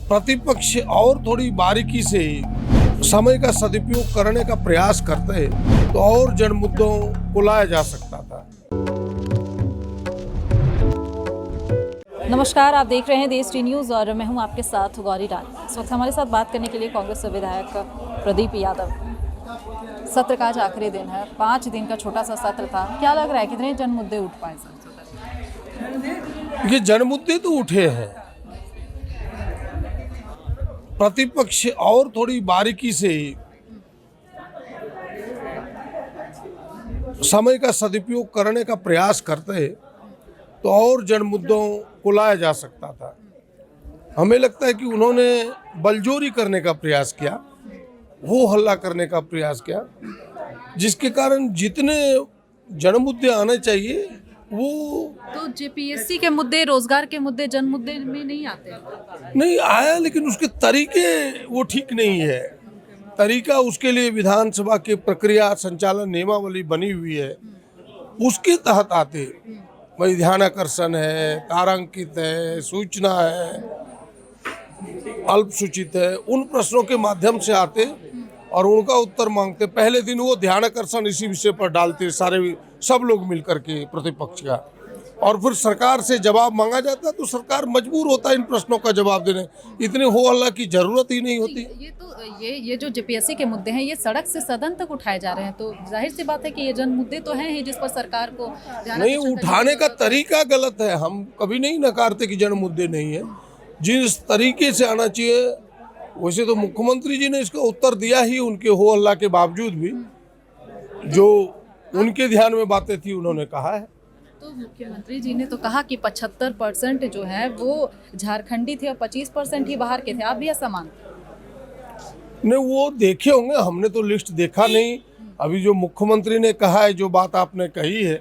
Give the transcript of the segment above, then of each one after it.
प्रतिपक्ष और थोड़ी बारीकी से समय का सदुपयोग करने का प्रयास करते तो और जन मुद्दों को लाया जा सकता था। नमस्कार, आप देख रहे हैं देश टी न्यूज़ और मैं हूं आपके साथ गौरी रानी। इस वक्त हमारे साथ बात करने के लिए कांग्रेस विधायक प्रदीप यादव। सत्र का आज आखिरी दिन है, 5 दिन का छोटा सा सत्र था। क्या लग रहा है कितने जन मुद्दे उठ पाए सर? ये जन मुद्दे तो उठे हैं, प्रतिपक्ष और थोड़ी बारीकी से समय का सदुपयोग करने का प्रयास करते तो और जन मुद्दों को लाया जा सकता था। हमें लगता है कि उन्होंने बलजोरी करने का प्रयास किया, हो हल्ला करने का प्रयास किया, जिसके कारण जितने जन मुद्दे आने चाहिए वो तो जेपीएससी के मुद्दे, रोजगार के मुद्दे जन मुद्दे में नहीं आते। नहीं आया, लेकिन उसके तरीके वो ठीक नहीं है। तरीका उसके लिए विधानसभा की प्रक्रिया संचालन नियमावली बनी हुई है, उसके तहत आते भाई ध्यानाकर्षण है, तारांकित है, सूचना है, अल्प सूचित है, उन प्रश्नों के माध्यम से आते और उनका उत्तर मांगते। पहले दिन वो ध्यानाकर्षण इसी विषय पर डालते, सब लोग मिलकर के प्रतिपक्ष का, और फिर सरकार से जवाब मांगा जाता तो सरकार मजबूर होता है इन प्रश्नों का जवाब देने। इतने हो हल्ला की जरूरत ही नहीं होती। ये जो जेपीएससी के मुद्दे हैं, ये सड़क से सदन तक उठाए जा रहे हैं, तो जाहिर सी बात है कि ये जन मुद्दे तो हैं ही जिस पर सरकार को नहीं, उठाने का तरीका गलत है। हम कभी नहीं नकारते कि जन मुद्दे नहीं है, जिस तरीके से आना चाहिए। वैसे तो मुख्यमंत्री जी ने इसका उत्तर दिया ही, उनके हो हल्ला के बावजूद भी जो उनके ध्यान में बातें थी उन्होंने कहा है। तो मुख्यमंत्री जी ने तो कहा कि 75% जो है वो झारखंडी थे और 25% ही बाहर के थे। आप भी ऐसा मानते? नहीं, वो देखे होंगे, हमने तो लिस्ट देखा नहीं। अभी जो मुख्यमंत्री ने कहा है, जो बात आपने कही है,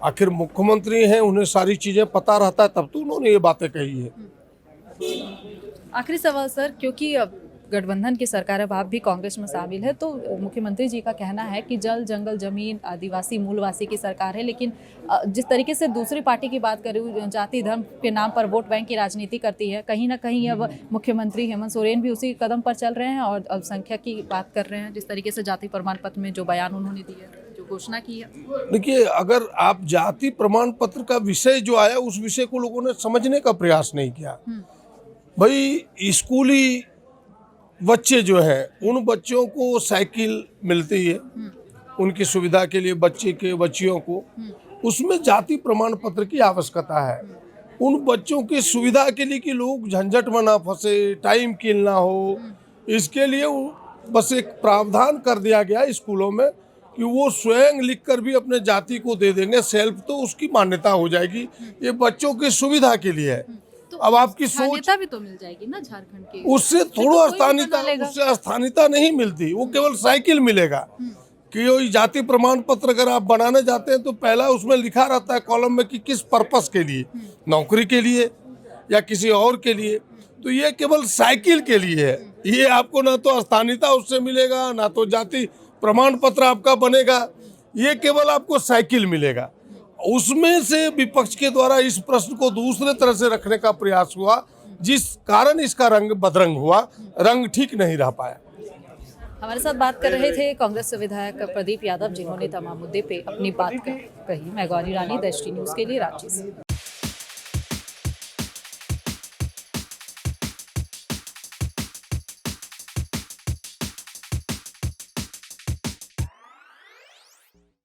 आखिर मुख्यमंत्री हैं, उन्हें सारी चीजें पता रहता है, तब तो उन्होंने ये बातें कही है। आखिरी सवाल सर, क्योंकि गठबंधन की सरकार, अब आप भी कांग्रेस में शामिल है, तो मुख्यमंत्री जी का कहना है कि जल जंगल जमीन आदिवासी मूलवासी की सरकार है, लेकिन जिस तरीके से दूसरी पार्टी की बात करें, जाति धर्म के नाम पर वोट बैंक की राजनीति करती है, कहीं ना कहीं अब मुख्यमंत्री हेमंत सोरेन भी उसी कदम पर चल रहे हैं और अल्पसंख्यक की बात कर रहे हैं, जिस तरीके से जाति प्रमाण पत्र में जो बयान उन्होंने दिया, जो घोषणा की है। देखिए, अगर आप जाति प्रमाण पत्र का विषय जो आया, उस विषय को लोगों ने समझने का प्रयास नहीं किया। भाई स्कूली बच्चे जो है, उन बच्चों को साइकिल मिलती है उनकी सुविधा के लिए, बच्चियों को उसमें जाति प्रमाण पत्र की आवश्यकता है। उन बच्चों की सुविधा के लिए कि लोग झंझट में ना फंसे, टाइम किल ना हो, इसके लिए बस एक प्रावधान कर दिया गया स्कूलों में कि वो स्वयं लिखकर भी अपने जाति को दे देंगे, सेल्फ, तो उसकी मान्यता हो जाएगी। ये बच्चों की सुविधा के लिए है। तो अब आपकी सोच भी तो मिल जाएगी ना झारखंड की, उससे थोड़ा स्थानीयता नहीं मिलती, वो केवल साइकिल मिलेगा। कि वो जाति प्रमाण पत्र अगर आप बनाने जाते हैं तो पहला उसमें लिखा रहता है कॉलम में कि किस पर्पस के लिए, नौकरी के लिए या किसी और के लिए। तो ये केवल साइकिल के लिए है। ये आपको ना तो स्थानीयता उससे मिलेगा, ना तो जाति प्रमाण पत्र आपका बनेगा, ये केवल आपको साइकिल मिलेगा। उसमें से विपक्ष के द्वारा इस प्रश्न को दूसरे तरह से रखने का प्रयास हुआ, जिस कारण इसका रंग बदरंग हुआ, रंग ठीक नहीं रह पाया। हमारे साथ बात कर रहे थे कांग्रेस विधायक प्रदीप यादव, जिन्होंने तमाम मुद्दे पे अपनी बात कही। मैं गौरी रानी, देश टी न्यूज़ के लिए रांची से।